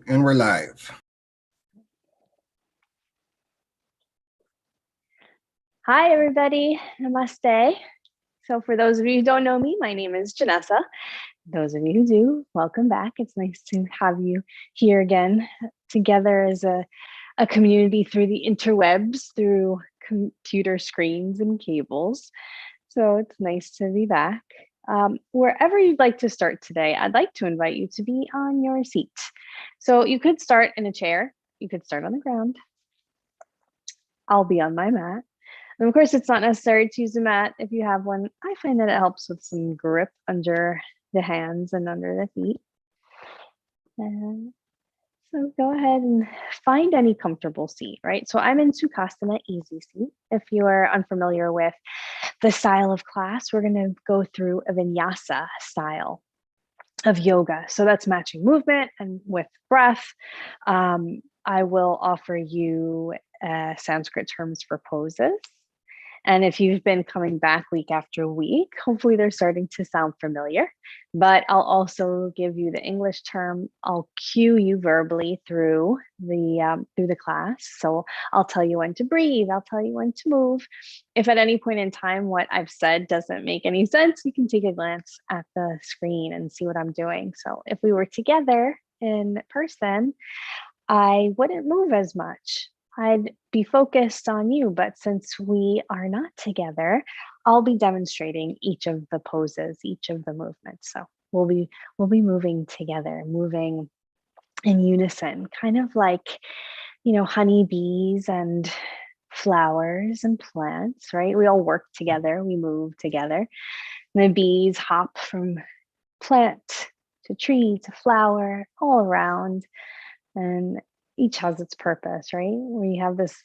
And we're live. Hi, everybody. Namaste. So for those of you who don't know me, my name is Janessa. Those of you who do, welcome back. It's nice to have you here again together as a community through the interwebs, through computer screens and cables. So it's nice to be back. Wherever you'd like to start today, I'd like to invite you to be on your seat. So you could start in a chair. You could start on the ground. I'll be on my mat. And of course, it's not necessary to use a mat if you have one. I find that it helps with some grip under the hands and under the feet. And so go ahead and find any comfortable seat, right? So I'm in Sukhasana, easy seat. If you are unfamiliar with the style of class, we're going to go through a vinyasa style of yoga. So that's matching movement and with breath. I will offer you Sanskrit terms for poses. And if you've been coming back week after week, hopefully they're starting to sound familiar. But I'll also give you the English term. I'll cue you verbally through the class. So I'll tell you when to breathe. I'll tell you when to move. If at any point in time what I've said doesn't make any sense, you can take a glance at the screen and see what I'm doing. So if we were together in person, I wouldn't move as much. I'd be focused on you, but since we are not together, I'll be demonstrating each of the poses, each of the movements. So we'll be moving together, moving in unison, kind of like, honeybees and flowers and plants, right? We all work together, we move together. And the bees hop from plant to tree to flower all around. And each has its purpose, right? We have this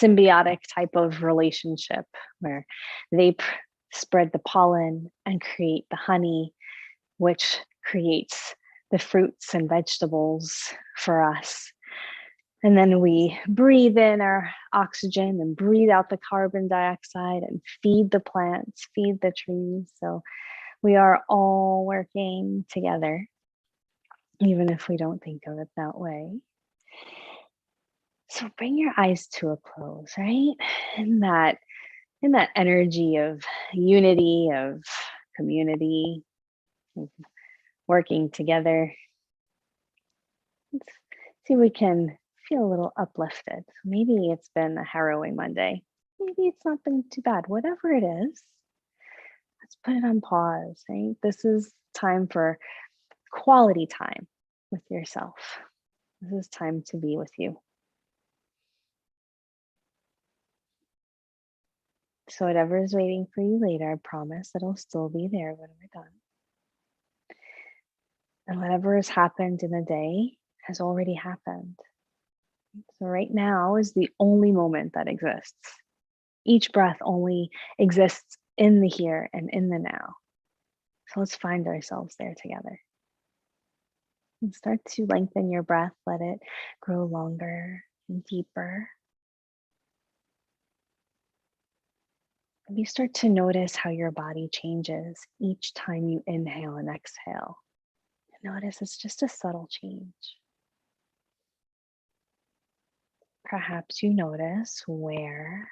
symbiotic type of relationship where they spread the pollen and create the honey, which creates the fruits and vegetables for us. And then we breathe in our oxygen and breathe out the carbon dioxide and feed the plants, feed the trees. So we are all working together, even if we don't think of it that way. So bring your eyes to a close, right? In that energy of unity, of community, of working together. Let's see if we can feel a little uplifted. Maybe it's been a harrowing Monday. Maybe it's not been too bad. Whatever it is, let's put it on pause, right? This is time for quality time with yourself. This is time to be with you. So whatever is waiting for you later, I promise it'll still be there when we're done. And whatever has happened in a day has already happened. So right now is the only moment that exists. Each breath only exists in the here and in the now. So let's find ourselves there together. And start to lengthen your breath. Let it grow longer and deeper. And you start to notice how your body changes each time you inhale and exhale. Notice it's just a subtle change. Perhaps you notice where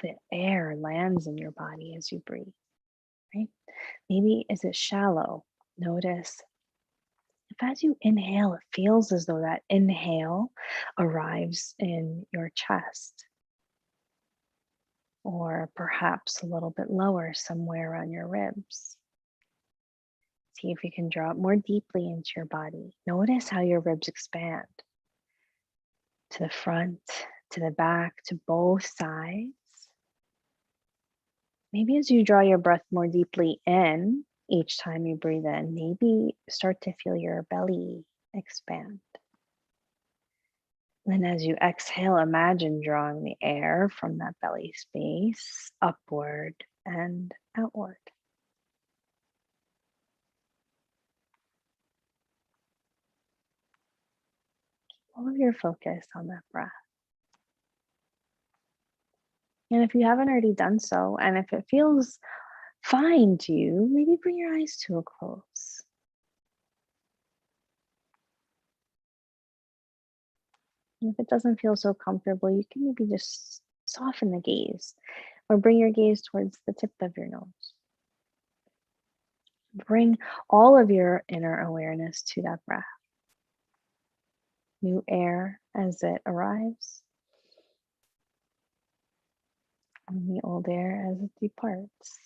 the air lands in your body as you breathe, right? Maybe is it shallow? Notice if as you inhale, it feels as though that inhale arrives in your chest. Or perhaps a little bit lower somewhere on your ribs. See if you can draw it more deeply into your body. Notice how your ribs expand to the front, to the back, to both sides. Maybe as you draw your breath more deeply in, each time you breathe in, maybe start to feel your belly expand. Then as you exhale, imagine drawing the air from that belly space upward and outward. Keep all of your focus on that breath. And if you haven't already done so, and if it feels fine to you, maybe bring your eyes to a close. And if it doesn't feel so comfortable, you can maybe just soften the gaze or bring your gaze towards the tip of your nose. Bring all of your inner awareness to that breath. New air as it arrives, and the old air as it departs.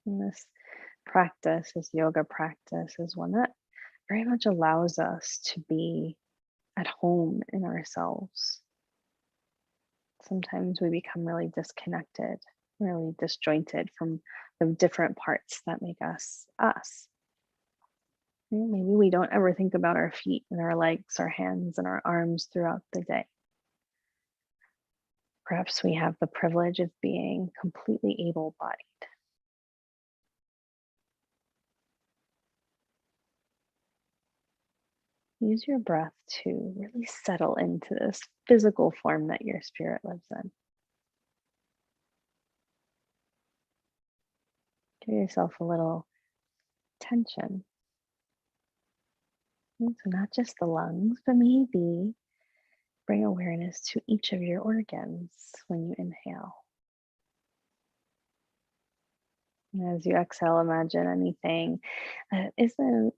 And this practice, this yoga practice, is one that very much allows us to be at home in ourselves. Sometimes we become really disconnected, really disjointed from the different parts that make us us. Maybe we don't ever think about our feet and our legs, our hands and our arms throughout the day. Perhaps we have the privilege of being completely able-bodied. Use your breath to really settle into this physical form that your spirit lives in. Give yourself a little tension. So not just the lungs, but maybe bring awareness to each of your organs when you inhale. And as you exhale, imagine anything that isn't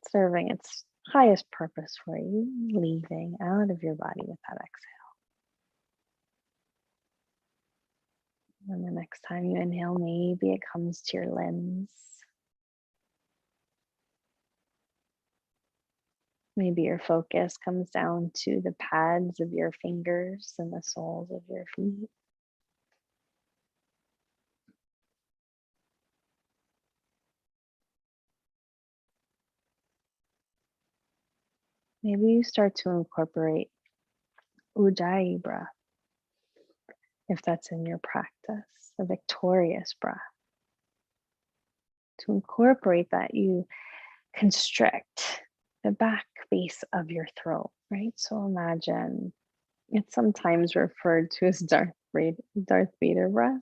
serving its highest purpose for you, leaving out of your body with that exhale. And the next time you inhale, maybe it comes to your limbs. Maybe your focus comes down to the pads of your fingers and the soles of your feet. Maybe you start to incorporate Ujjayi breath, if that's in your practice, a victorious breath. To incorporate that, you constrict the back base of your throat, right? So imagine it's sometimes referred to as Darth Vader breath.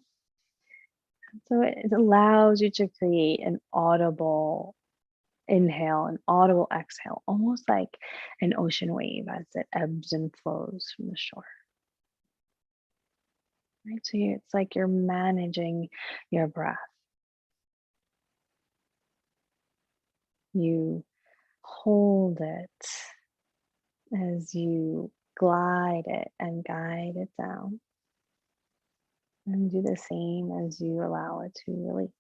So it allows you to create an audible inhale, an audible exhale, almost like an ocean wave as it ebbs and flows from the shore. Right? So it's like you're managing your breath. You hold it as you glide it and guide it down. And do the same as you allow it to release.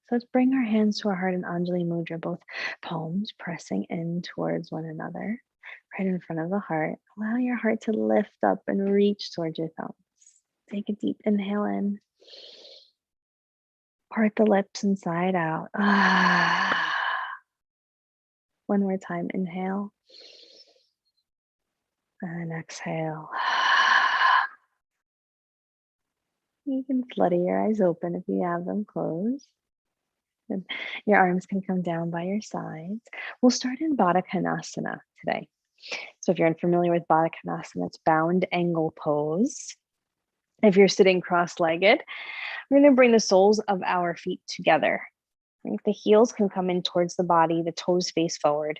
So let's bring our hands to our heart in Anjali Mudra, both palms pressing in towards one another, right in front of the heart. Allow your heart to lift up and reach towards your thumbs. Take a deep inhale in. Part the lips inside out. One more time, inhale. And exhale. You can flutter your eyes open if you have them closed. And your arms can come down by your sides. We'll start in Badakhanasana today. So if you're unfamiliar with Badakhanasana, it's bound angle pose. If you're sitting cross-legged, we're going to bring the soles of our feet together. Right? The heels can come in towards the body, the toes face forward.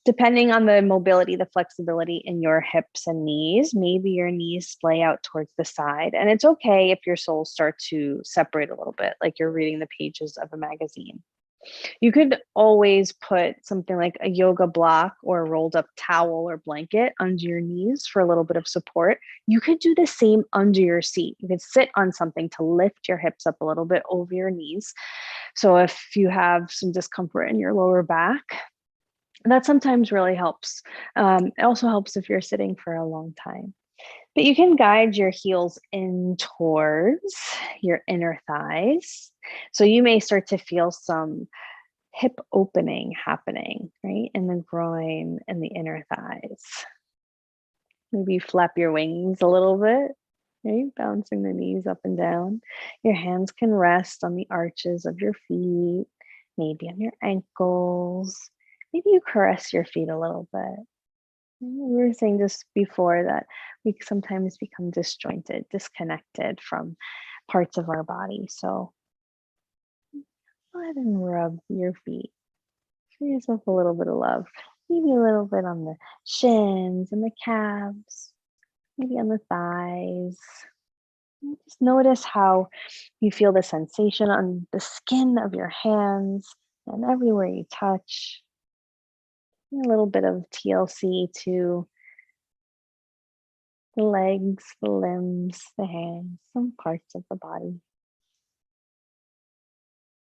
Depending on the mobility, the flexibility in your hips and knees, maybe your knees splay out towards the side. And it's okay if your soles start to separate a little bit, like you're reading the pages of a magazine. You could always put something like a yoga block or a rolled up towel or blanket under your knees for a little bit of support. You could do the same under your seat. You could sit on something to lift your hips up a little bit over your knees. So if you have some discomfort in your lower back, that sometimes really helps. It also helps if you're sitting for a long time. But you can guide your heels in towards your inner thighs. So you may start to feel some hip opening happening, right? In the groin and the inner thighs. Maybe you flap your wings a little bit, right? Bouncing the knees up and down. Your hands can rest on the arches of your feet. maybe on your ankles. Maybe you caress your feet a little bit. We were saying just before that we sometimes become disjointed, disconnected from parts of our body. So go ahead and rub your feet. Show yourself a little bit of love. Maybe a little bit on the shins and the calves, maybe on the thighs. And just notice how you feel the sensation on the skin of your hands and everywhere you touch. A little bit of TLC to the legs, the limbs, the hands, some parts of the body.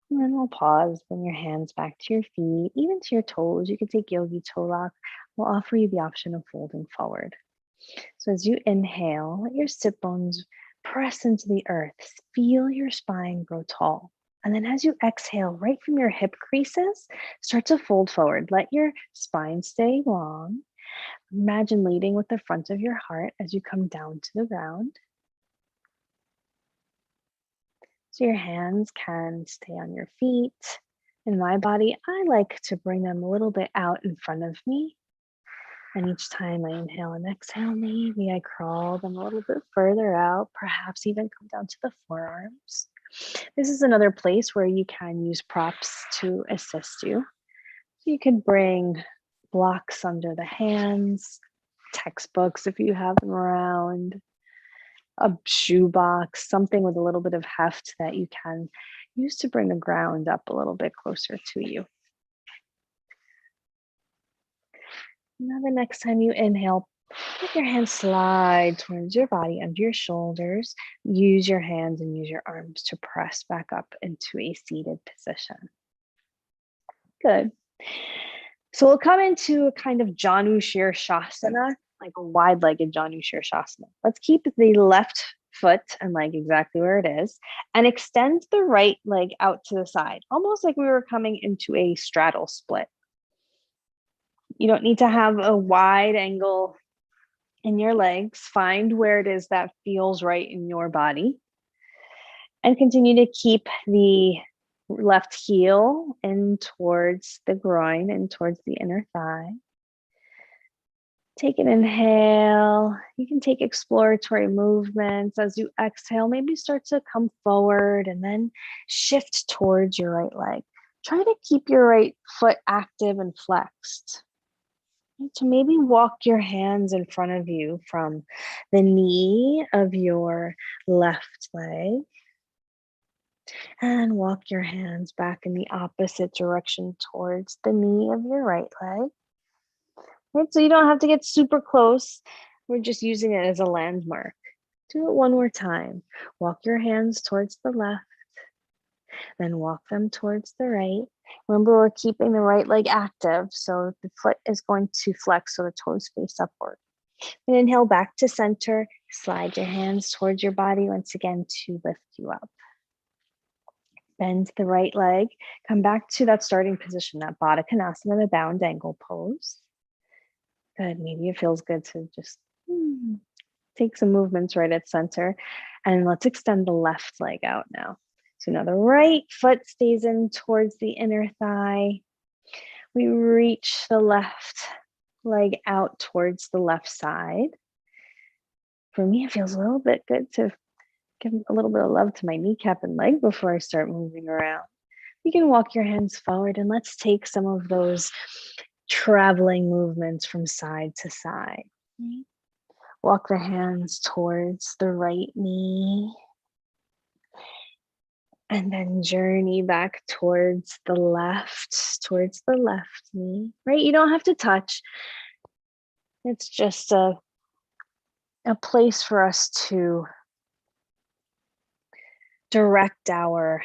And then we'll pause, bring your hands back to your feet, even to your toes. You can take yogi toe rock. We'll offer you the option of folding forward. So as you inhale, let your sit bones press into the earth. Feel your spine grow tall. And then as you exhale, right from your hip creases, start to fold forward. Let your spine stay long. Imagine leading with the front of your heart as you come down to the ground. So your hands can stay on your feet. In my body, I like to bring them a little bit out in front of me. And each time I inhale and exhale, maybe I crawl them a little bit further out, perhaps even come down to the forearms. This is another place where you can use props to assist you. So you could bring blocks under the hands, textbooks if you have them around, a shoebox, something with a little bit of heft that you can use to bring the ground up a little bit closer to you. Now the next time you inhale, let your hands slide towards your body, under your shoulders. Use your hands and use your arms to press back up into a seated position. Good. So we'll come into a kind of Janu Shirshasana, like a wide-legged Janu Shirshasana. Let's keep the left foot and leg exactly where it is and extend the right leg out to the side, almost like we were coming into a straddle split. You don't need to have a wide angle in your legs. Find where it is that feels right in your body and continue to keep the left heel in towards the groin and towards the inner thigh. Take an inhale. You can take exploratory movements. As you exhale, maybe start to come forward and then shift towards your right leg. Try to keep your right foot active and flexed. So maybe walk your hands in front of you from the knee of your left leg and walk your hands back in the opposite direction towards the knee of your right leg. Right, so you don't have to get super close. We're just using it as a landmark. Do it one more time. Walk your hands towards the left, then walk them towards the right. Remember, we're keeping the right leg active, so the foot is going to flex so the toes face upward. And inhale back to center. Slide your hands towards your body once again to lift you up. Bend the right leg. Come back to that starting position, that Badakhanasana, the bound angle pose. Good. Maybe it feels good to just take some movements right at center. And let's extend the left leg out now. So now the right foot stays in towards the inner thigh. We reach the left leg out towards the left side. For me, it feels a little bit good to give a little bit of love to my kneecap and leg before I start moving around. You can walk your hands forward and let's take some of those traveling movements from side to side. Walk the hands towards the right knee and then journey back towards the left knee, right? You don't have to touch. It's just a place for us to direct our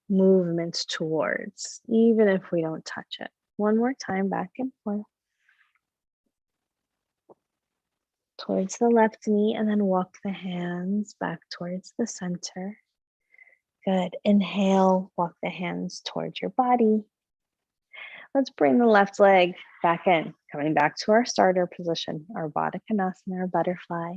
movements towards, even if we don't touch it. One more time, back and forth. Towards the left knee, and then walk the hands back towards the center. Good. Inhale, walk the hands towards your body. Let's bring the left leg back in, coming back to our starter position, our Badakhanasana, our butterfly.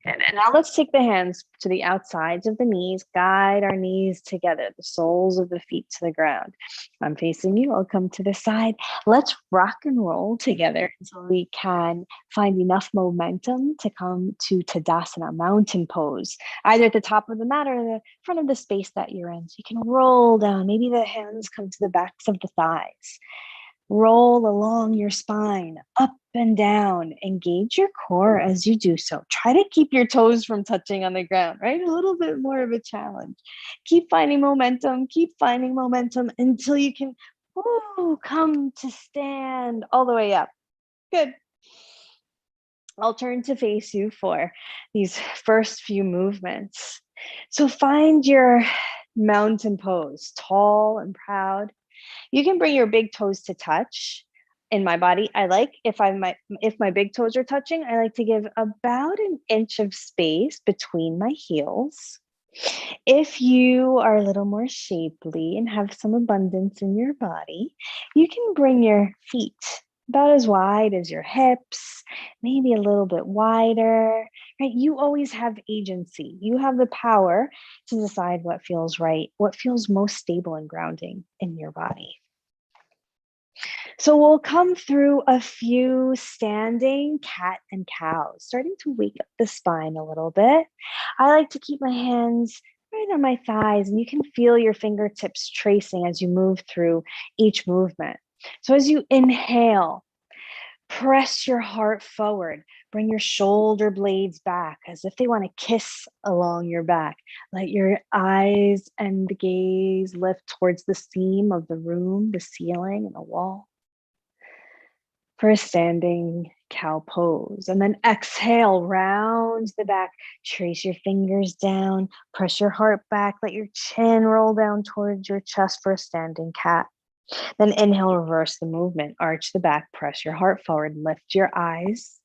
Good. And now let's take the hands to the outsides of the knees, guide our knees together, the soles of the feet to the ground. I'm facing you, I'll come to the side. Let's rock and roll together until we can find enough momentum to come to Tadasana, mountain pose, either at the top of the mat or the front of the space that you're in. So you can roll down, maybe the hands come to the backs of the thighs. Roll along your spine, up and down. Engage your core as you do so. Try to keep your toes from touching on the ground, right? A little bit more of a challenge. Keep finding momentum until you can come to stand all the way up. Good. I'll turn to face you for these first few movements. So find your mountain pose, tall and proud. You can bring your big toes to touch. In my body, I like if my big toes are touching, I like to give about an inch of space between my heels. If you are a little more shapely and have some abundance in your body, you can bring your feet about as wide as your hips, maybe a little bit wider, right? You always have agency. You have the power to decide what feels right, what feels most stable and grounding in your body. So we'll come through a few standing cat and cows, starting to wake up the spine a little bit. I like to keep my hands right on my thighs, and you can feel your fingertips tracing as you move through each movement. So as you inhale, press your heart forward. Bring your shoulder blades back as if they want to kiss along your back. Let your eyes and the gaze lift towards the seam of the room, the ceiling, and the wall. For a standing cow pose. And then exhale, round the back, trace your fingers down, press your heart back, let your chin roll down towards your chest for a standing cat. Then inhale, reverse the movement, arch the back, press your heart forward, lift your eyes.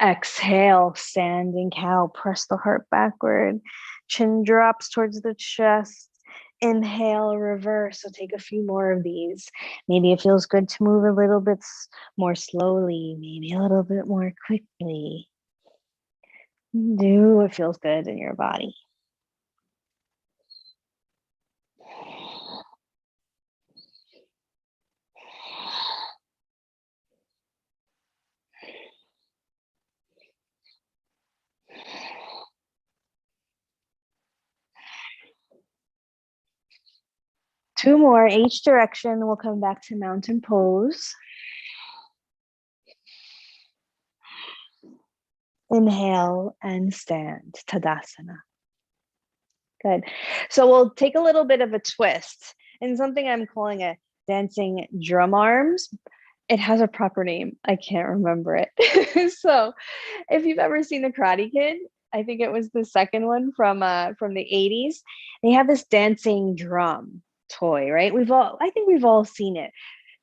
Exhale, standing cow, press the heart backward, chin drops towards the chest. Inhale, reverse. So take a few more of these. Maybe it feels good to move a little bit more slowly, maybe a little bit more quickly. Do what feels good in your body. Two more, each direction. We'll come back to mountain pose. Inhale and stand, Tadasana. Good. So we'll take a little bit of a twist and something I'm calling a dancing drum arms. It has a proper name. I can't remember it. So if you've ever seen The Karate Kid, I think it was the second one from the 80s. They have this dancing drum toy, right? I think we've all seen it.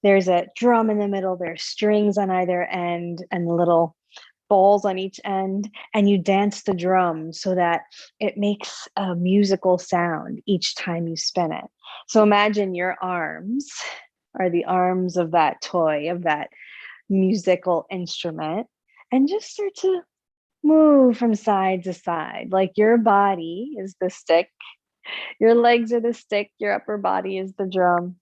There's a drum in the middle, there's strings on either end, and the little balls on each end, and you dance the drum so that it makes a musical sound each time you spin it. So imagine your arms are the arms of that toy, of that musical instrument, and just start to move from side to side. Like your body is the stick, your legs are the stick, your upper body is the drum.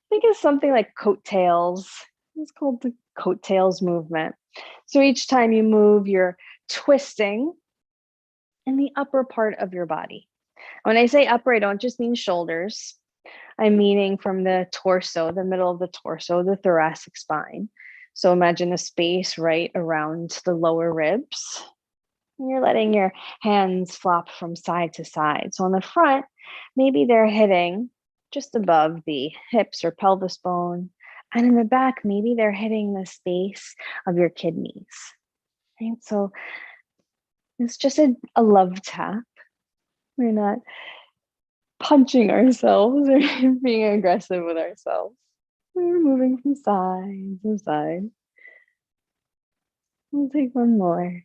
Think of something like coattails. It's called the coattails movement. So each time you move, you're twisting in the upper part of your body. When I say upper, I don't just mean shoulders. I'm meaning from the torso, the middle of the torso, the thoracic spine. So imagine a space right around the lower ribs. And you're letting your hands flop from side to side. So on the front, maybe they're hitting just above the hips or pelvis bone. And in the back, maybe they're hitting the space of your kidneys. Right? So it's just a love tap. We're not punching ourselves or being aggressive with ourselves. We're moving from side to side. We'll take one more.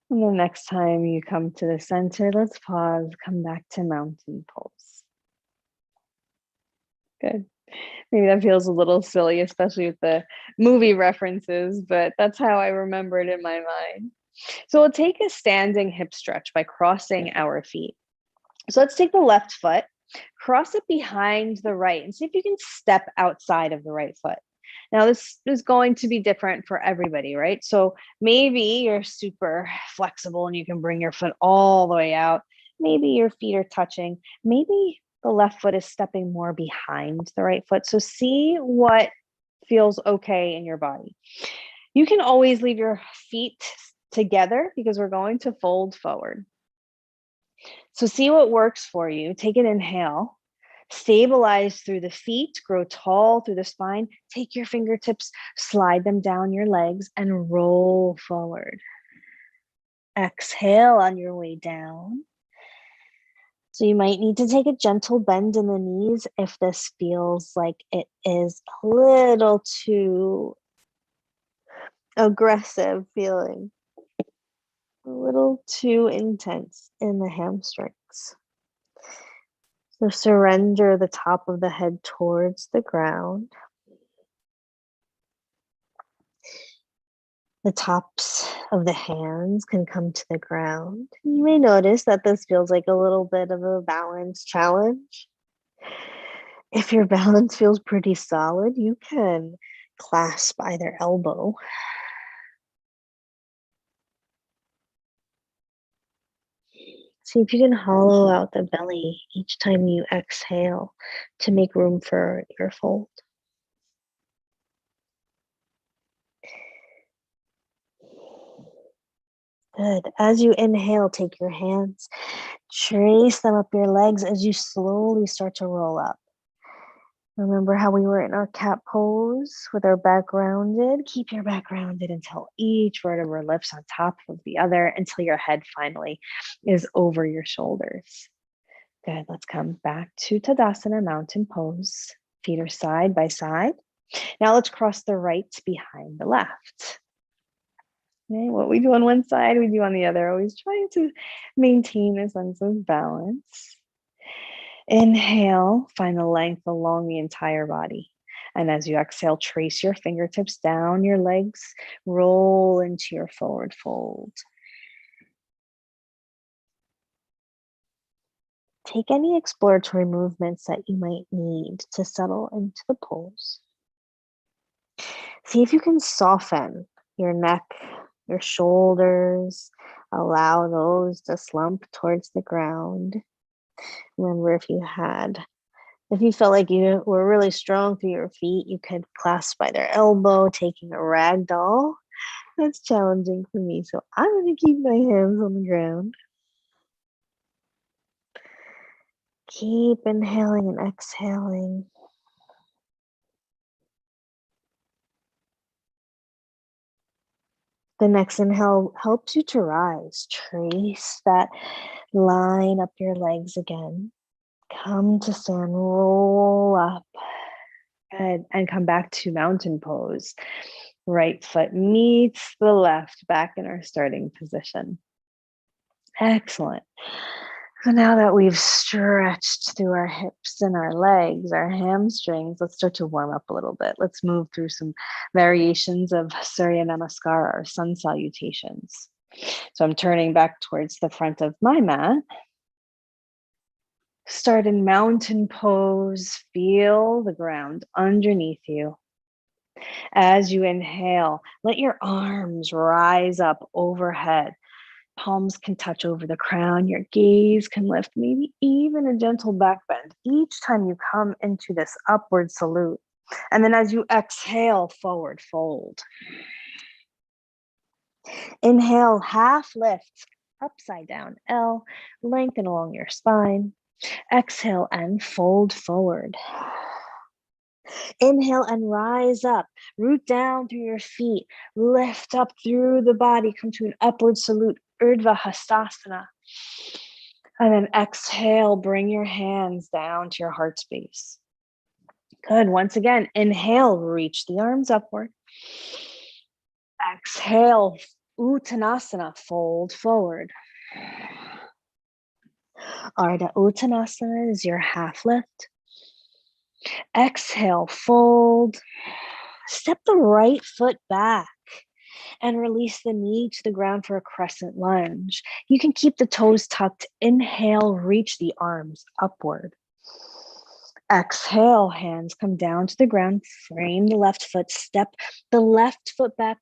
And the next time you come to the center, let's pause, come back to mountain pose. Good. Maybe that feels a little silly, especially with the movie references, but that's how I remember it in my mind. So we'll take a standing hip stretch by crossing our feet. So let's take the left foot, cross it behind the right, and see if you can step outside of the right foot. Now, this is going to be different for everybody, right? So maybe you're super flexible and you can bring your foot all the way out. Maybe your feet are touching. Maybe the left foot is stepping more behind the right foot. So see what feels okay in your body. You can always leave your feet together because we're going to fold forward. So see what works for you. Take an inhale. Stabilize through the feet, grow tall through the spine. Take your fingertips, slide them down your legs, and roll forward. Exhale on your way down. So you might need to take a gentle bend in the knees if this feels like it is a little too aggressive feeling, a little too intense in the hamstrings. So surrender the top of the head towards the ground. The tops of the hands can come to the ground. You may notice that this feels like a little bit of a balance challenge. If your balance feels pretty solid, you can clasp either elbow. See if you can hollow out the belly each time you exhale to make room for your fold. Good. As you inhale, take your hands, trace them up your legs as you slowly start to roll up. Remember how we were in our cat pose with our back rounded? Keep your back rounded until each vertebra lifts on top of the other until your head finally is over your shoulders. Good. Let's come back to Tadasana, mountain pose. Feet are side by side. Now let's cross the right behind the left. Okay, what we do on one side, we do on the other. Always trying to maintain a sense of balance. Inhale, find the length along the entire body. And as you exhale, trace your fingertips down your legs, roll into your forward fold. Take any exploratory movements that you might need to settle into the pose. See if you can soften your neck, your shoulders, allow those to slump towards the ground. Remember, if you felt like you were really strong through your feet, you could clasp by their elbow, taking a rag doll. That's challenging for me, so I'm going to keep my hands on the ground. Keep inhaling and exhaling. The next inhale helps you to rise. Trace that line up your legs again. Come to stand, roll up. Good. And come back to mountain pose. Right foot meets the left, back in our starting position. Excellent. So now that we've stretched through our hips and our legs, our hamstrings, let's start to warm up a little bit. Let's move through some variations of Surya Namaskara, or sun salutations. So I'm turning back towards the front of my mat. Start in mountain pose. Feel the ground underneath you. As you inhale, let your arms rise up overhead. Palms can touch over the crown. Your gaze can lift, maybe even a gentle back bend each time you come into this upward salute. And then as you exhale, forward fold. Inhale, half lift, upside down L, lengthen along your spine. Exhale and fold forward. Inhale and rise up, root down through your feet, lift up through the body, come to an upward salute, Urdhva Hastasana. And then exhale, bring your hands down to your heart space. Good. Once again, inhale, reach the arms upward. Exhale, Uttanasana, fold forward. Ardha Uttanasana is your half lift. Exhale, fold. Step the right foot back. And release the knee to the ground for a crescent lunge. You can keep the toes tucked. Inhale, reach the arms upward. Exhale, hands come down to the ground. Frame the left foot. Step the left foot back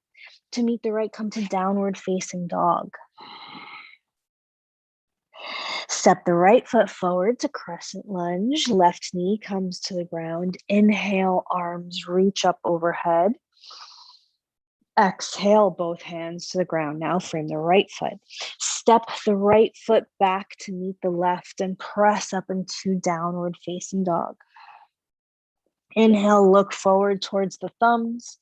to meet the right. Come to downward facing dog. Step the right foot forward to crescent lunge. Left knee comes to the ground. Inhale, arms reach up overhead. Exhale, both hands to the ground. Now frame the right foot. Step the right foot back to meet the left and press up into downward facing dog. Inhale, look forward towards the thumbs.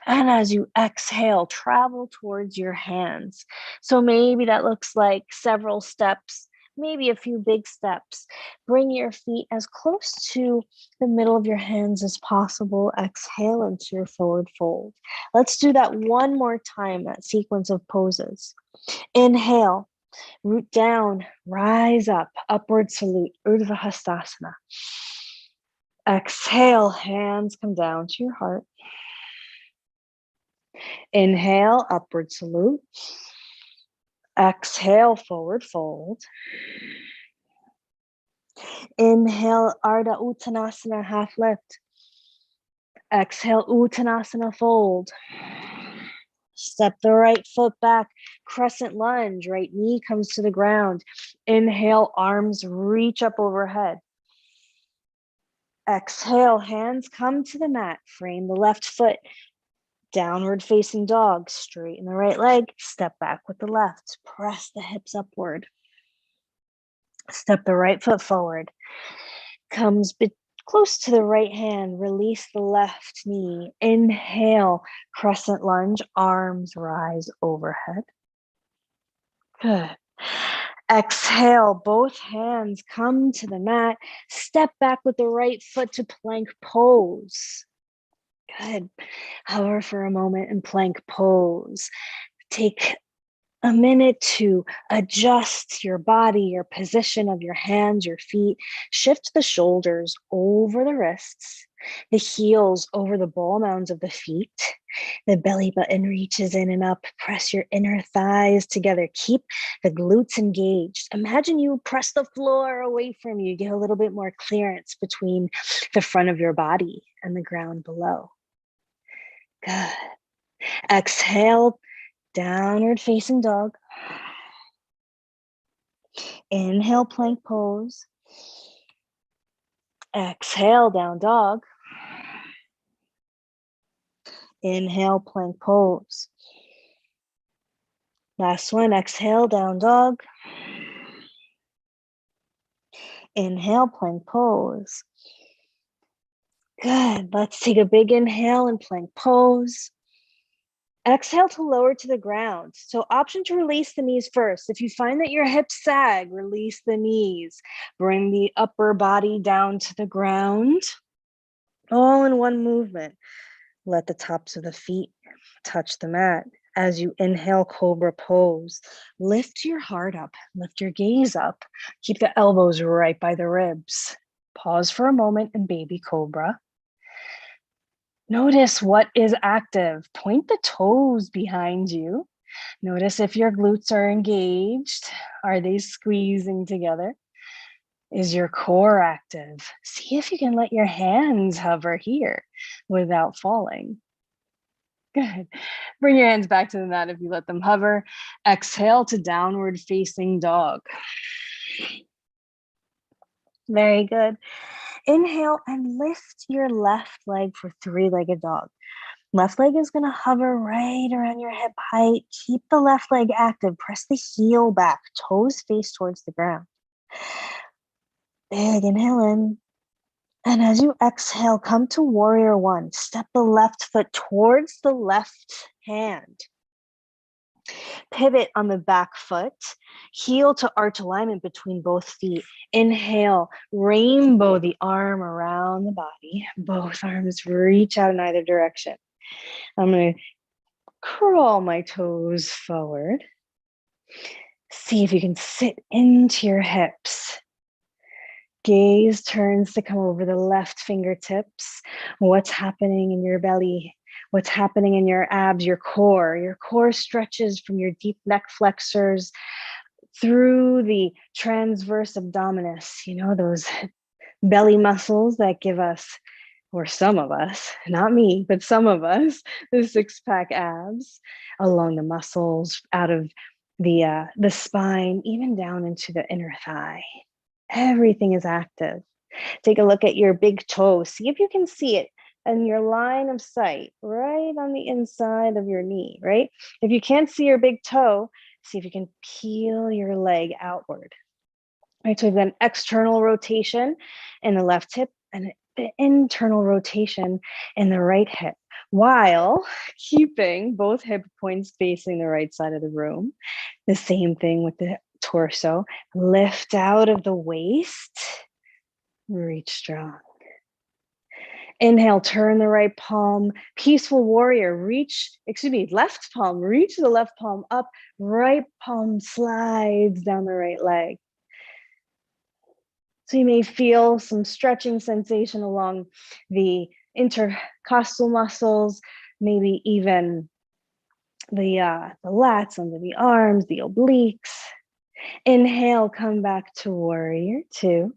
And as you exhale, travel towards your hands. So maybe that looks like several steps, maybe a few big steps. Bring your feet as close to the middle of your hands as possible. Exhale into your forward fold. Let's do that one more time, that sequence of poses. Inhale, root down, rise up, upward salute, Urdhva Hastasana. Exhale, hands come down to your heart. Inhale, upward salute. Exhale, forward fold. Inhale, Ardha Uttanasana, half lift. Exhale, Uttanasana, fold. Step the right foot back, crescent lunge, right knee comes to the ground. Inhale, arms reach up overhead. Exhale, hands come to the mat. Frame the left foot. Downward facing dog. Straighten the right leg. Step back with the left. Press the hips upward. Step the right foot forward. Comes close to the right hand. Release the left knee. Inhale, crescent lunge. Arms rise overhead. Good. Exhale, both hands come to the mat. Step back with the right foot to plank pose. Good. Hover for a moment in plank pose. Take a minute to adjust your body, your position of your hands, your feet. Shift the shoulders over the wrists, the heels over the ball mounds of the feet. The belly button reaches in and up. Press your inner thighs together. Keep the glutes engaged. Imagine you press the floor away from you. Get a little bit more clearance between the front of your body and the ground below. Good. Exhale, downward facing dog. Inhale, plank pose. Exhale, down dog. Inhale, plank pose. Last one, exhale, down dog. Inhale, plank pose. Good. Let's take a big inhale and plank pose. Exhale to lower to the ground. So option to release the knees first. If you find that your hips sag, release the knees. Bring the upper body down to the ground. All in one movement. Let the tops of the feet touch the mat. As you inhale, Cobra Pose. Lift your heart up. Lift your gaze up. Keep the elbows right by the ribs. Pause for a moment in Baby Cobra. Notice what is active. Point the toes behind you. Notice if your glutes are engaged. Are they squeezing together? Is your core active? See if you can let your hands hover here without falling. Good. Bring your hands back to the mat if you let them hover. Exhale to downward facing dog. Very good. Inhale and lift your left leg for three-legged dog. Left leg is going to hover right around your hip height. Keep the left leg active. Press the heel back. Toes face towards the ground. Big inhale in. And as you exhale, come to warrior one. Step the left foot towards the left hand. Pivot on the back foot. Heel to arch alignment between both feet. Inhale, rainbow the arm around the body. Both arms reach out in either direction. I'm going to crawl my toes forward. See if you can sit into your hips. Gaze turns to come over the left fingertips. What's happening in your belly? what's happening in your abs, your core. Your core stretches from your deep neck flexors through the transverse abdominis, those belly muscles that give us, or some of us, not me, but some of us, the six-pack abs along the muscles, out of the spine, even down into the inner thigh. Everything is active. Take a look at your big toe. See if you can see it in your line of sight, right on the inside of your knee, right? If you can't see your big toe, see if you can peel your leg outward. Right, so we've got an external rotation in the left hip and an internal rotation in the right hip, while keeping both hip points facing the right side of the room. The same thing with the torso. Lift out of the waist, reach strong. Inhale, turn the right palm, peaceful warrior, left palm, reach the left palm up, right palm slides down the right leg. So you may feel some stretching sensation along the intercostal muscles, maybe even the lats under the arms, the obliques. Inhale, come back to warrior two.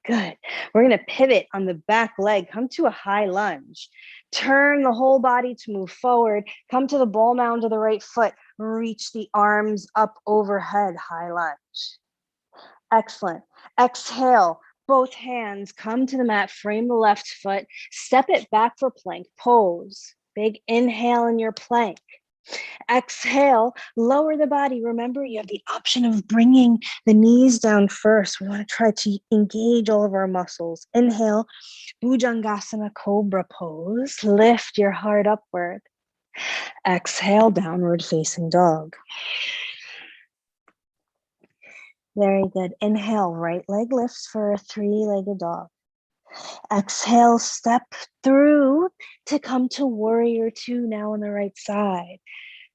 Good. We're going to pivot on the back leg. Come to a high lunge. Turn the whole body to move forward. Come to the ball mound of the right foot. Reach the arms up overhead, high lunge. Excellent. Exhale, both hands come to the mat, frame the left foot, step it back for plank pose. Big inhale in your plank. Exhale, lower the body. Remember, you have the option of bringing the knees down first. We want to try to engage all of our muscles. Inhale, Bhujangasana, Cobra Pose. Lift your heart upward. Exhale, downward facing dog. Very good. Inhale, right leg lifts for a three-legged dog. Exhale, step through to come to warrior two now on the right side.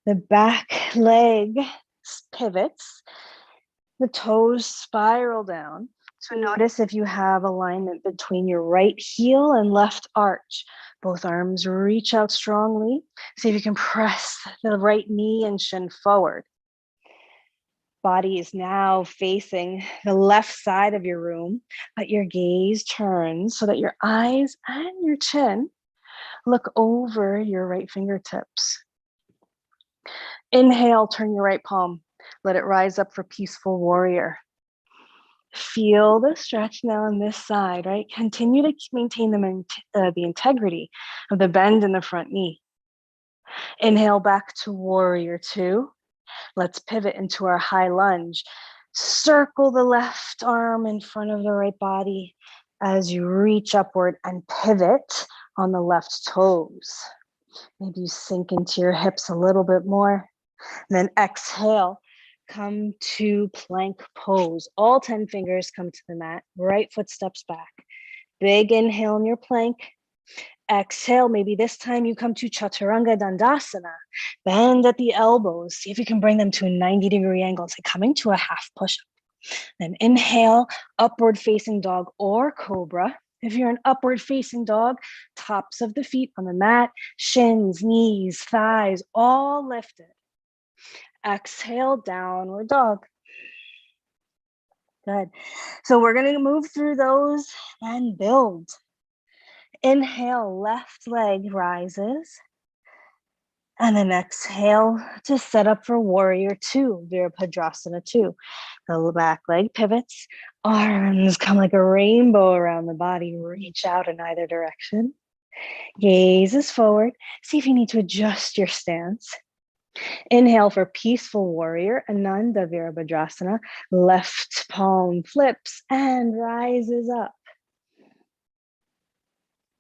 The back leg pivots. The toes spiral down. So notice if you have alignment between your right heel and left arch. Both arms reach out strongly. See if you can press the right knee and shin forward. Body is now facing the left side of your room, but your gaze turns so that your eyes and your chin look over your right fingertips. Inhale, turn your right palm. Let it rise up for peaceful warrior. Feel the stretch now on this side, right? Continue to maintain the integrity of the bend in the front knee. Inhale back to warrior two. Let's pivot into our high lunge. Circle the left arm in front of the right body as you reach upward and pivot on the left toes. Maybe you sink into your hips a little bit more. And then exhale, come to plank pose. All 10 fingers come to the mat. Right foot steps back. Big inhale in your plank. Exhale, maybe this time you come to Chaturanga Dandasana. Bend at the elbows. See if you can bring them to a 90-degree angle. It's like coming to a half push-up. Then inhale, upward facing dog or cobra. If you're an upward facing dog, tops of the feet on the mat, shins, knees, thighs, all lifted. Exhale, downward dog. Good. So we're going to move through those and build. Inhale, left leg rises. And then exhale to set up for warrior two, Virabhadrasana two. The back leg pivots, arms come like a rainbow around the body, reach out in either direction. Gaze is forward. See if you need to adjust your stance. Inhale for peaceful warrior, Ananda Virabhadrasana. Left palm flips and rises up.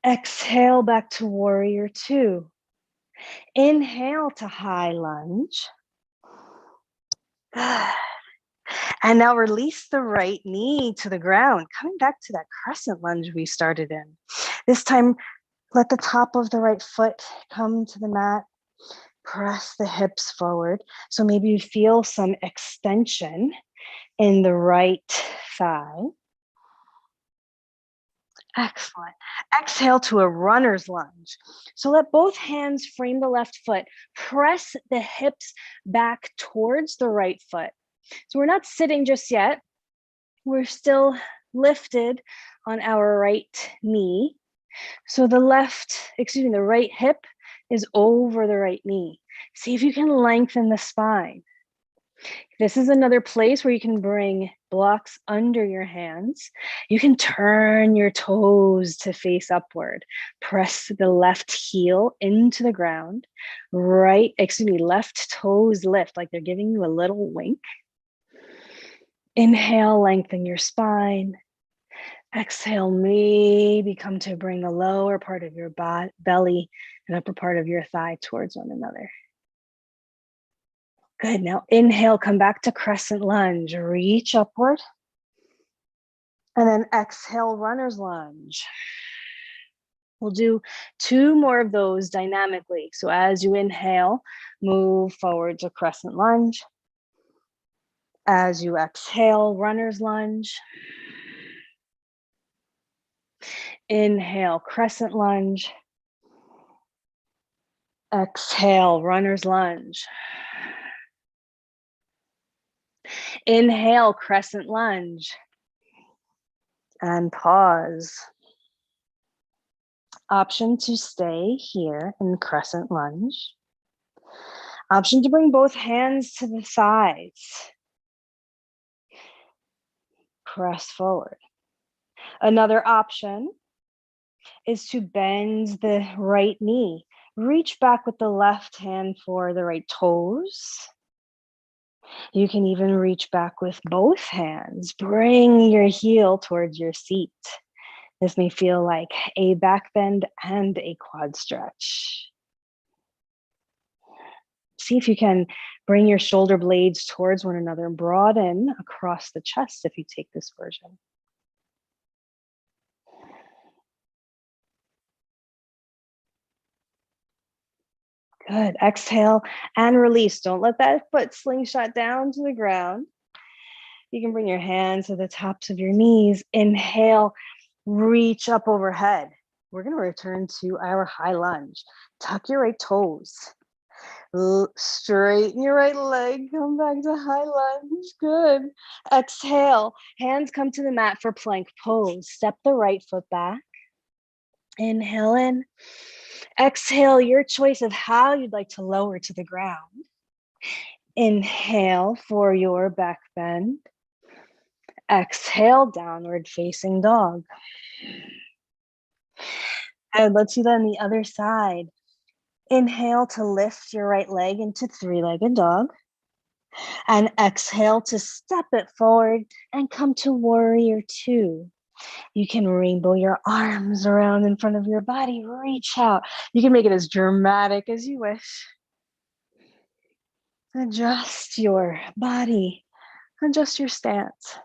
Exhale back to warrior two. Inhale to high lunge. And now release the right knee to the ground, coming back to that crescent lunge we started in. This time, let the top of the right foot come to the mat. Press the hips forward. So maybe you feel some extension in the right thigh. Excellent. Exhale to a runner's lunge. So let both hands frame the left foot. Press the hips back towards the right foot. So we're not sitting just yet. We're still lifted on our right knee. So the right hip is over the right knee. See if you can lengthen the spine. This is another place where you can bring blocks under your hands. You can turn your toes to face upward. Press the left heel into the ground. Left toes lift like they're giving you a little wink. Inhale, lengthen your spine. Exhale, maybe come to bring the lower part of your belly and upper part of your thigh towards one another. Good. Now inhale, come back to crescent lunge. Reach upward. And then exhale, runner's lunge. We'll do 2 more of those dynamically. So as you inhale, move forward to crescent lunge. As you exhale, runner's lunge. Inhale, crescent lunge. Exhale, runner's lunge. Inhale, crescent lunge. And pause. Option to stay here in crescent lunge. Option to bring both hands to the thighs. Press forward. Another option is to bend the right knee. Reach back with the left hand for the right toes. You can even reach back with both hands. Bring your heel towards your seat. This may feel like a back bend and a quad stretch. See if you can bring your shoulder blades towards one another and broaden across the chest if you take this version. Good. Exhale and release. Don't let that foot slingshot down to the ground. You can bring your hands to the tops of your knees. Inhale, reach up overhead. We're going to return to our high lunge. Tuck your right toes. Straighten your right leg. Come back to high lunge. Good. Exhale. Hands come to the mat for plank pose. Step the right foot back. Inhale in. Exhale, your choice of how you'd like to lower to the ground. Inhale for your back bend. Exhale, downward facing dog. And let's do that on the other side. Inhale to lift your right leg into 3-legged dog. And exhale to step it forward and come to warrior 2. You can rainbow your arms around in front of your body. Reach out. You can make it as dramatic as you wish. Adjust your body. Adjust your stance.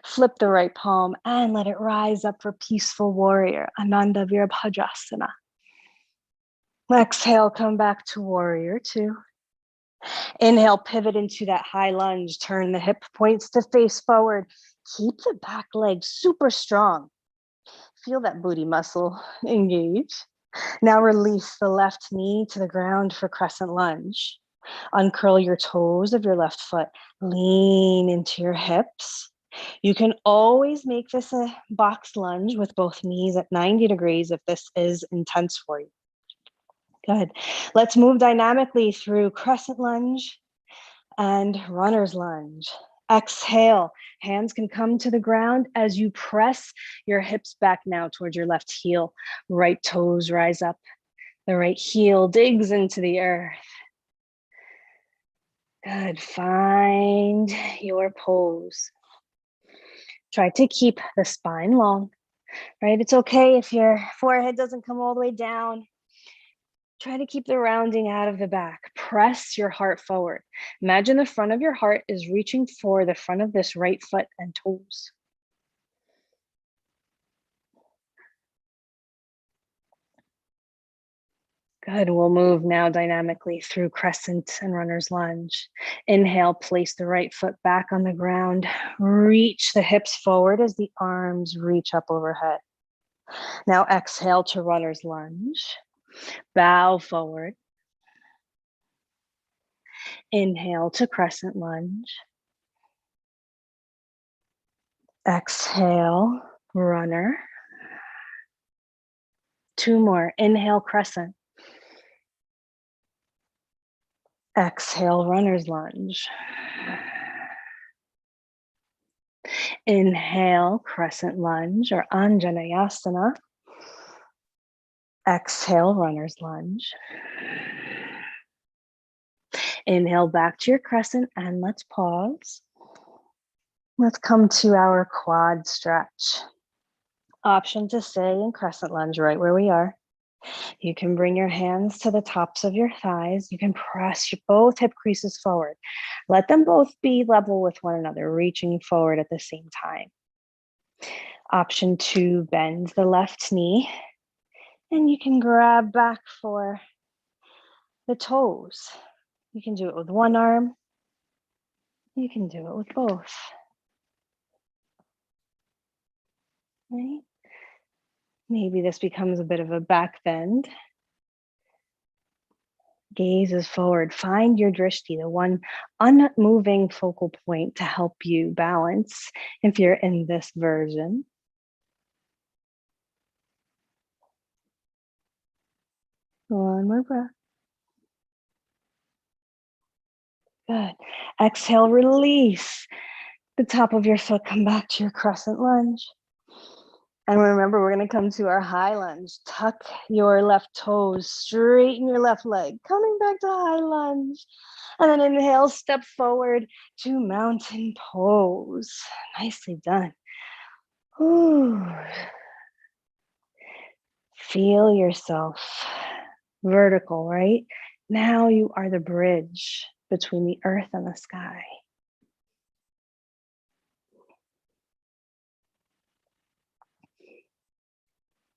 Flip the right palm and let it rise up for peaceful warrior, Ananda Virabhadrasana. Exhale, come back to warrior 2. Inhale, pivot into that high lunge. Turn the hip points to face forward. Keep the back leg super strong. Feel that booty muscle engage. Now release the left knee to the ground for crescent lunge. Uncurl your toes of your left foot. Lean into your hips. You can always make this a box lunge with both knees at 90 degrees if this is intense for you. Good. Let's move dynamically through crescent lunge and runner's lunge. Exhale. Hands can come to the ground as you press your hips back now towards your left heel. Right toes rise up. The right heel digs into the earth. Good. Find your pose. Try to keep the spine long, right? It's okay if your forehead doesn't come all the way down. Try to keep the rounding out of the back. Press your heart forward. Imagine the front of your heart is reaching for the front of this right foot and toes. Good. We'll move now dynamically through crescent and runner's lunge. Inhale, place the right foot back on the ground. Reach the hips forward as the arms reach up overhead. Now exhale to runner's lunge. Bow forward. Inhale to crescent lunge. Exhale, runner. 2 more. Inhale, crescent. Exhale, runner's lunge. Inhale, crescent lunge or Anjaneyasana. Exhale, runner's lunge. Inhale back to your crescent and let's pause. Let's come to our quad stretch. Option to stay in crescent lunge right where we are. You can bring your hands to the tops of your thighs. You can press both hip creases forward. Let them both be level with one another, reaching forward at the same time. Option 2, bend the left knee. And you can grab back for the toes. You can do it with one arm. You can do it with both. Right? Maybe this becomes a bit of a back bend. Gaze is forward. Find your drishti, the one unmoving focal point to help you balance if you're in this version. One more breath. Good. Exhale, release the top of your foot. Come back to your crescent lunge. And remember, we're going to come to our high lunge. Tuck your left toes, straighten your left leg, coming back to high lunge. And then inhale, step forward to mountain pose. Nicely done. Ooh. Feel yourself vertical, right? Now you are the bridge between the earth and the sky.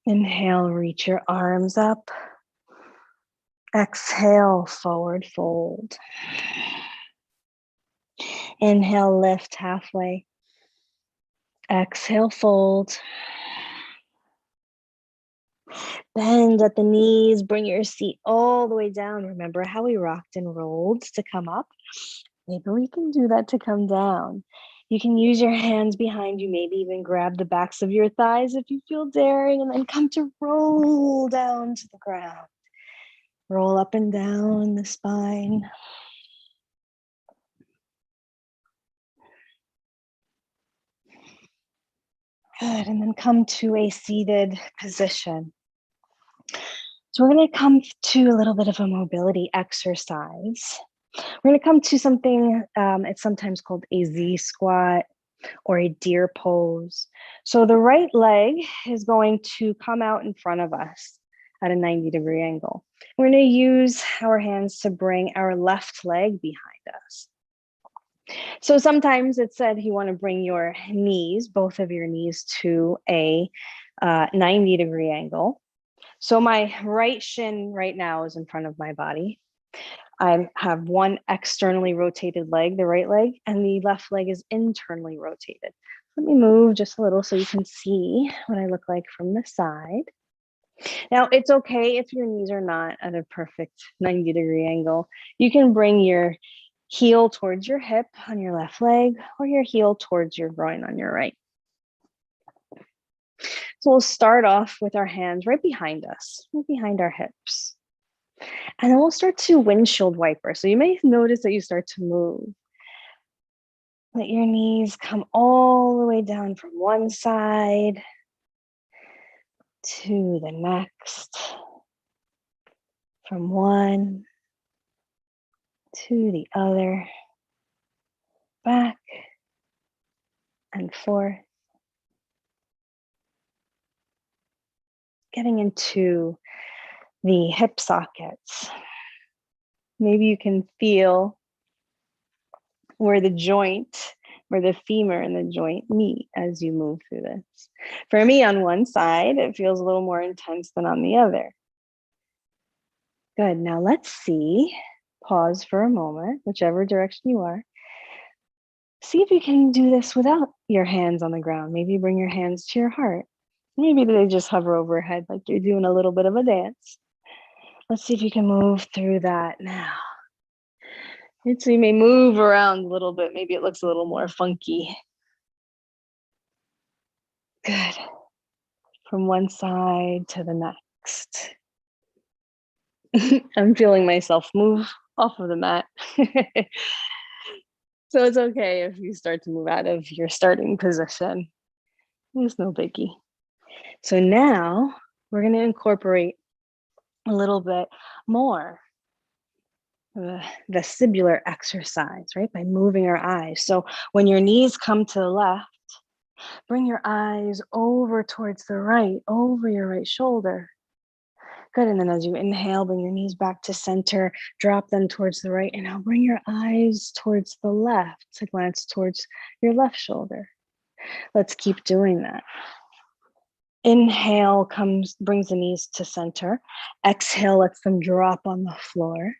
Inhale, reach your arms up. Exhale, forward fold. Inhale, lift halfway. Exhale, fold. Bend at the knees, bring your seat all the way down. Remember how we rocked and rolled to come up? Maybe we can do that to come down. You can use your hands behind you, maybe even grab the backs of your thighs if you feel daring, and then come to roll down to the ground. Roll up and down the spine. Good, and then come to a seated position. So we're going to come to a little bit of a mobility exercise. We're going to come to something, it's sometimes called a Z squat or a deer pose. So the right leg is going to come out in front of us at a 90-degree angle. We're going to use our hands to bring our left leg behind us. So sometimes it said you want to bring your knees, both of your knees, to a 90-degree angle. So my right shin right now is in front of my body. I have one externally rotated leg, the right leg, and the left leg is internally rotated. Let me move just a little so you can see what I look like from the side. Now, it's okay if your knees are not at a perfect 90-degree angle. You can bring your heel towards your hip on your left leg or your heel towards your groin on your right. So we'll start off with our hands right behind us, right behind our hips. And then we'll start to windshield wiper. So you may notice that you start to move. Let your knees come all the way down from one side to the next. From one to the other. Back and forth. Getting into the hip sockets. Maybe you can feel where the femur and the joint meet as you move through this. For me, on one side, it feels a little more intense than on the other. Good, now let's see, pause for a moment, whichever direction you are. See if you can do this without your hands on the ground. Maybe bring your hands to your heart. Maybe they just hover overhead like you're doing a little bit of a dance. Let's see if you can move through that now. So you may move around a little bit. Maybe it looks a little more funky. Good. From one side to the next. I'm feeling myself move off of the mat. So it's okay if you start to move out of your starting position. There's no biggie. So now we're going to incorporate a little bit more vestibular exercise, right? By moving our eyes. So when your knees come to the left, bring your eyes over towards the right, over your right shoulder. Good. And then as you inhale, bring your knees back to center, drop them towards the right, and now bring your eyes towards the left, to glance towards your left shoulder. Let's keep doing that. Inhale brings the knees to center. Exhale lets them drop on the floor.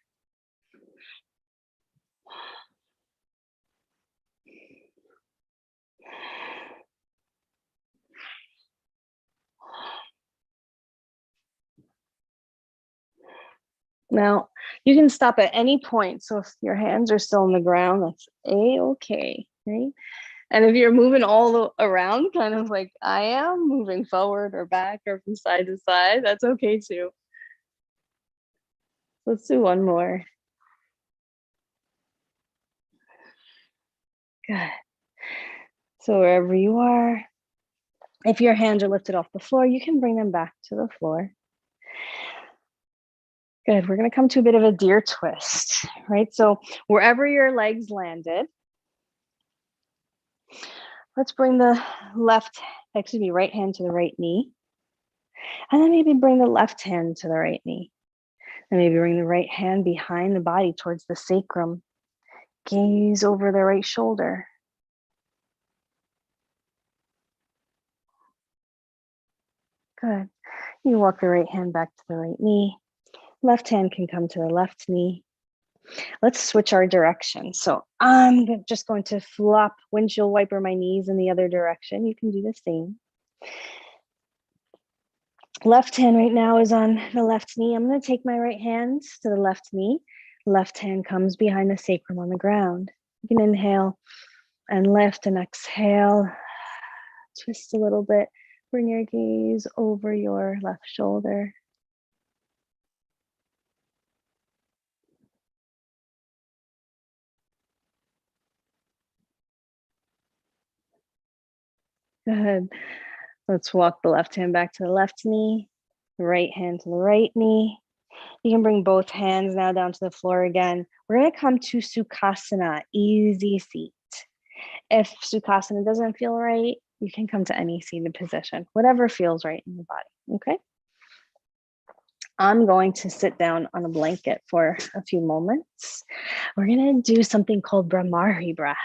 Now, you can stop at any point. So if your hands are still on the ground, that's a-okay, right? And if you're moving all around, kind of like I am, moving forward or back or from side to side, that's okay too. Let's do one more. Good. So wherever you are, if your hands are lifted off the floor, you can bring them back to the floor. Good. We're going to come to a bit of a deer twist, right? So wherever your legs landed, let's bring the right hand to the right knee. And then maybe bring the left hand to the right knee. And maybe bring the right hand behind the body towards the sacrum. Gaze over the right shoulder. Good. You walk the right hand back to the right knee. Left hand can come to the left knee. Let's switch our direction. So I'm just going to flop windshield wiper my knees in the other direction. You can do the same. Left hand right now is on the left knee. I'm going to take my right hand to the left knee. Left hand comes behind the sacrum on the ground. You can inhale and lift and exhale. Twist a little bit. Bring your gaze over your left shoulder. Good. Let's walk the left hand back to the left knee, the right hand to the right knee. You can bring both hands now down to the floor again. We're going to come to Sukhasana, easy seat. If Sukhasana doesn't feel right, you can come to any seated position, whatever feels right in your body, okay? I'm going to sit down on a blanket for a few moments. We're going to do something called Bhramari breath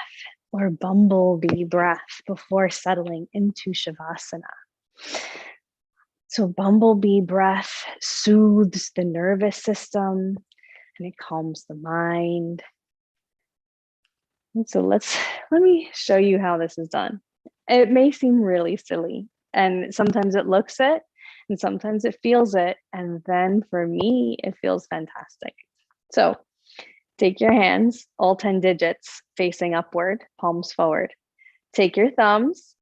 or Bumble Bee breath before settling into Savasana. So Bumble Bee breath soothes the nervous system and it calms the mind. And so let me show you how this is done. It may seem really silly, and sometimes it looks it, and sometimes it feels it, and then for me, it feels fantastic. So take your hands, all 10 digits facing upward, palms forward. Take your thumbs,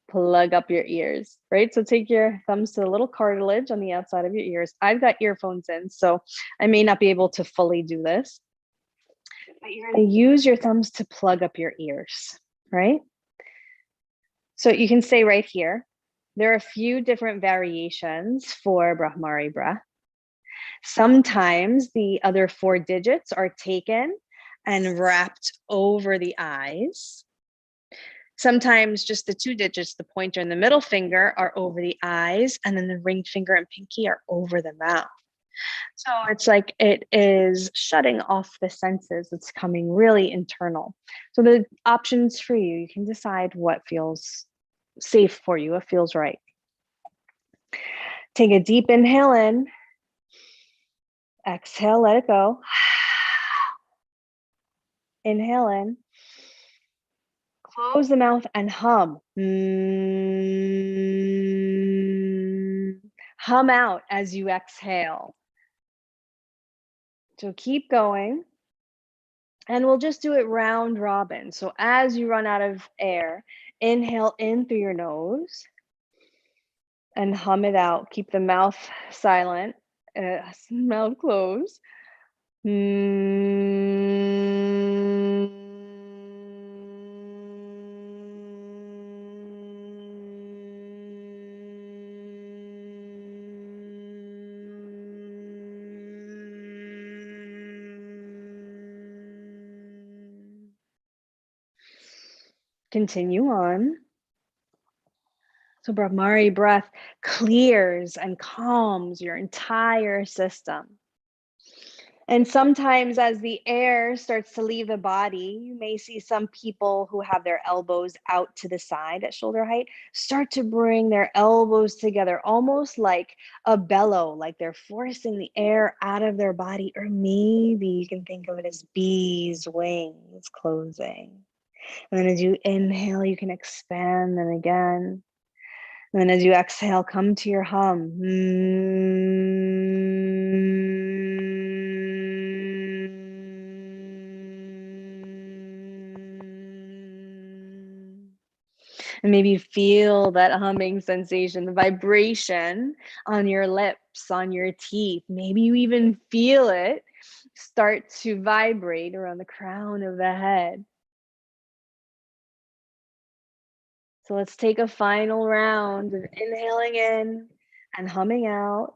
plug up your ears, right? So take your thumbs to the little cartilage on the outside of your ears. I've got earphones in, so I may not be able to fully do this, but you're going to use your thumbs to plug up your ears, right? So you can say right here, there are a few different variations for Bhramari breath. Sometimes the other 4 digits are taken and wrapped over the eyes. Sometimes just the 2 digits, the pointer and the middle finger, are over the eyes, and then the ring finger and pinky are over the mouth. So it's like it is shutting off the senses. It's coming really internal. So the options for you, you can decide what feels safe for you, what feels right. Take a deep inhale in. Exhale, let it go. Inhale in. Close the mouth and hum. Hum out as you exhale. So keep going. And we'll just do it round robin. So as you run out of air, inhale in through your nose and hum it out. Keep the mouth silent, mouth closed. Continue on. So Brahmari breath clears and calms your entire system. And sometimes as the air starts to leave the body, you may see some people who have their elbows out to the side at shoulder height start to bring their elbows together, almost like a bellow, like they're forcing the air out of their body. Or maybe you can think of it as bees' wings closing. And then as you inhale, you can expand them again. And then as you exhale, come to your hum. And maybe you feel that humming sensation, the vibration on your lips, on your teeth. Maybe you even feel it start to vibrate around the crown of the head. So let's take a final round of inhaling in and humming out.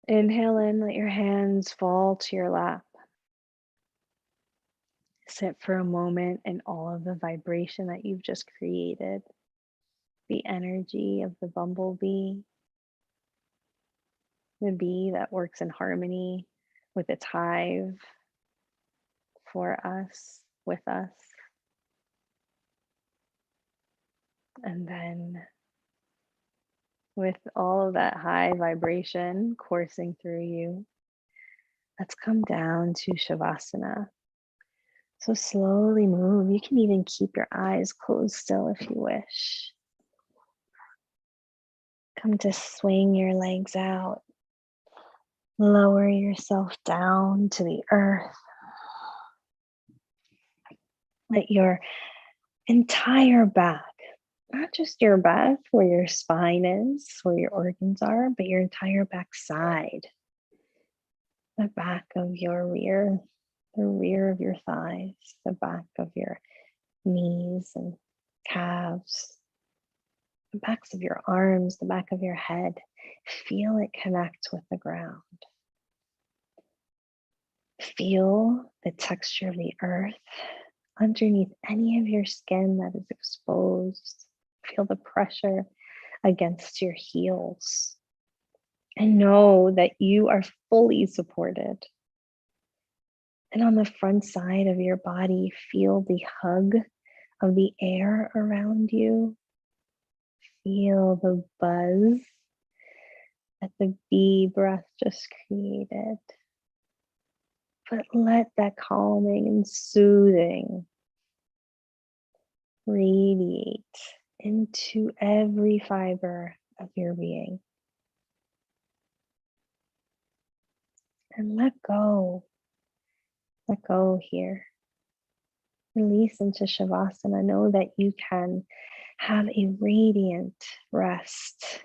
Inhale in, let your hands fall to your lap. Sit for a moment in all of the vibration that you've just created, the energy of the bumblebee, the bee that works in harmony with its hive for us, with us. And then with all of that high vibration coursing through you, let's come down to Savasana. So slowly move. You can even keep your eyes closed still if you wish. Come to swing your legs out. Lower yourself down to the earth. Let your entire back, not just your back where your spine is, where your organs are, but your entire back side, the back of your rear, the rear of your thighs, the back of your knees and calves, the backs of your arms, the back of your head. Feel it connect with the ground. Feel the texture of the earth underneath any of your skin that is exposed. Feel the pressure against your heels. And know that you are fully supported. And on the front side of your body, feel the hug of the air around you. Feel the buzz that the bee breath just created. But let that calming and soothing radiate into every fiber of your being. And let go. Let go here. Release into Shavasana. Know that you can have a radiant rest,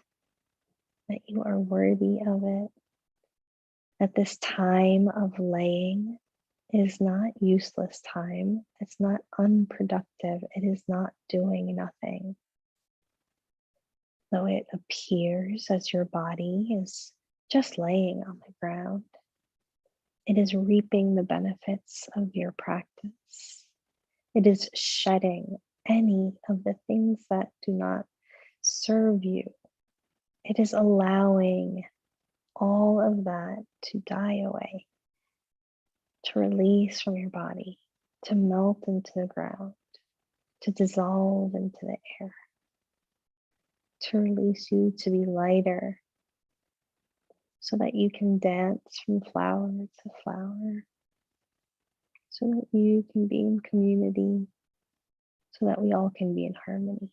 that you are worthy of it, that this time of laying is not useless time. It's not unproductive. It is not doing nothing. Though it appears as your body is just laying on the ground, it is reaping the benefits of your practice. It is shedding any of the things that do not serve you. It is allowing all of that to die away to release from your body, to melt into the ground, to dissolve into the air, to release you to be lighter so that you can dance from flower to flower, so that you can be in community, so that we all can be in harmony.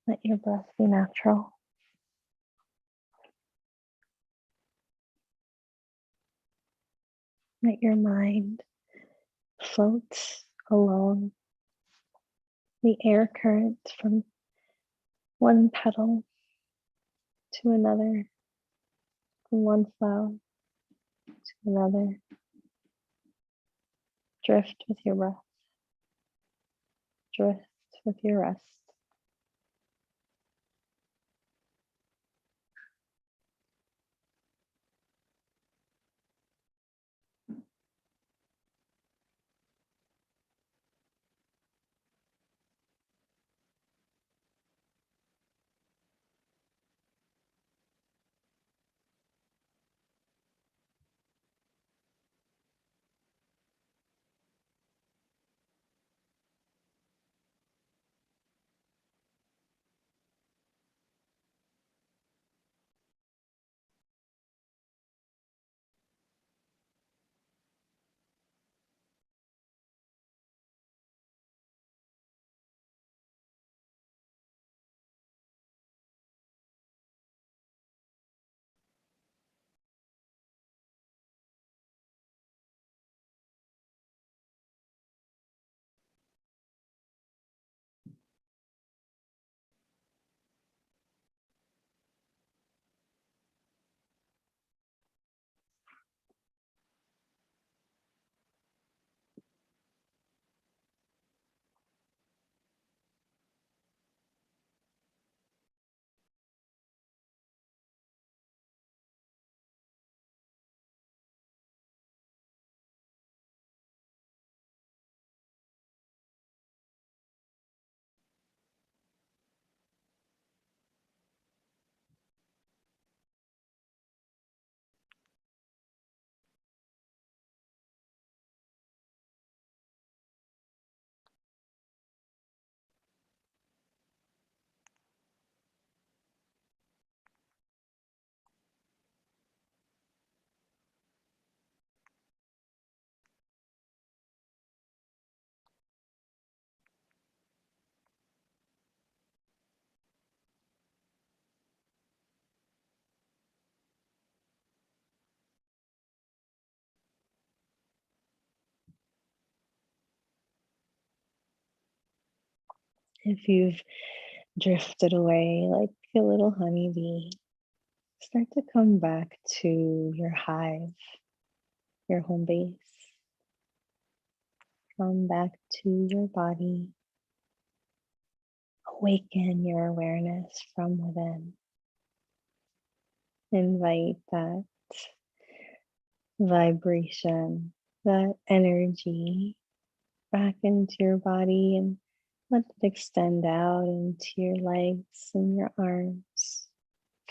Let your breath be natural. Let your mind float along the air current from one petal to another, from one flower to another. Drift with your breath. Drift with your rest. If you've drifted away like a little honeybee, start to come back to your hive, your home base. Come back to your body. Awaken your awareness from within. Invite that vibration, that energy back into your body and let it extend out into your legs and your arms.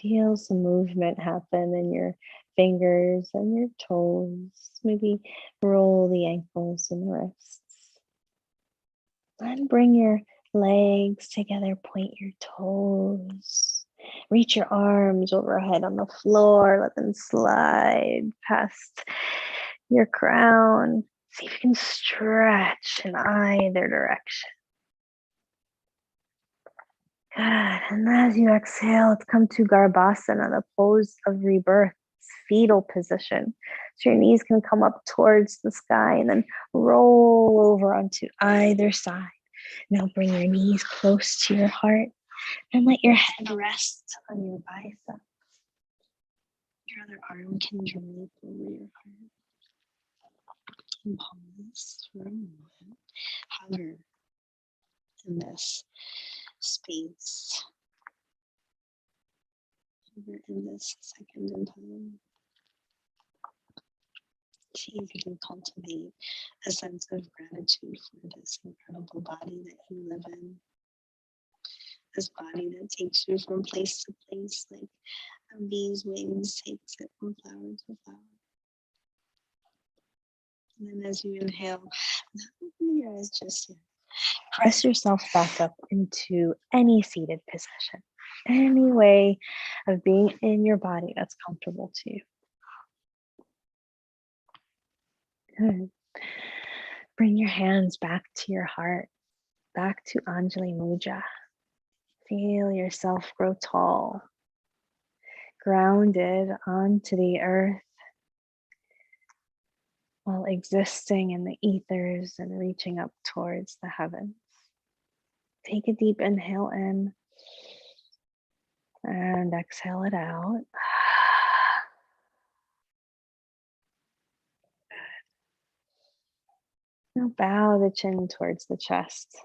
Feel some movement happen in your fingers and your toes. Maybe roll the ankles and the wrists. And bring your legs together, point your toes. Reach your arms overhead on the floor. Let them slide past your crown. See if you can stretch in either direction. Good. And as you exhale, let's come to Garbasana, the pose of rebirth, fetal position. So your knees can come up towards the sky and then roll over onto either side. Now bring your knees close to your heart and let your head rest on your biceps. Your other arm can drape over your heart. And pause for a moment. Hover in this space. Hover in this second in time. See if you can cultivate a sense of gratitude for this incredible body that you live in. This body that takes you from place to place, like A bee's wings takes it from flower to flower. And then as you inhale, open your eyes just yet. Press yourself back up into any seated position, any way of being in your body that's comfortable to you. Good. Bring your hands back to your heart, back to Anjali Mudra. Feel yourself grow tall, grounded onto the earth while existing in the ethers and reaching up towards the heavens. Take a deep inhale in and exhale it out. Now bow the chin towards the chest,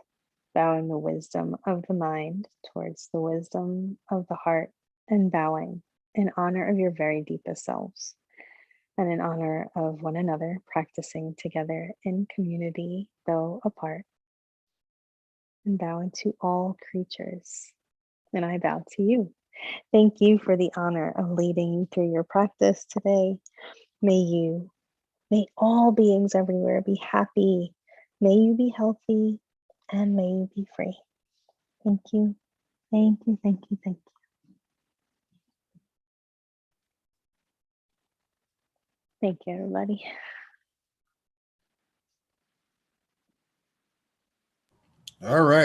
bowing the wisdom of the mind towards the wisdom of the heart, and bowing in honor of your very deepest selves and in honor of one another, practicing together in community, though apart. And bowing to all creatures. And I bow to you. Thank you for the honor of leading you through your practice today. May all beings everywhere be happy. May you be healthy, and may you be free. Thank you. Thank you. Thank you. Thank you. Thank you, everybody. All right.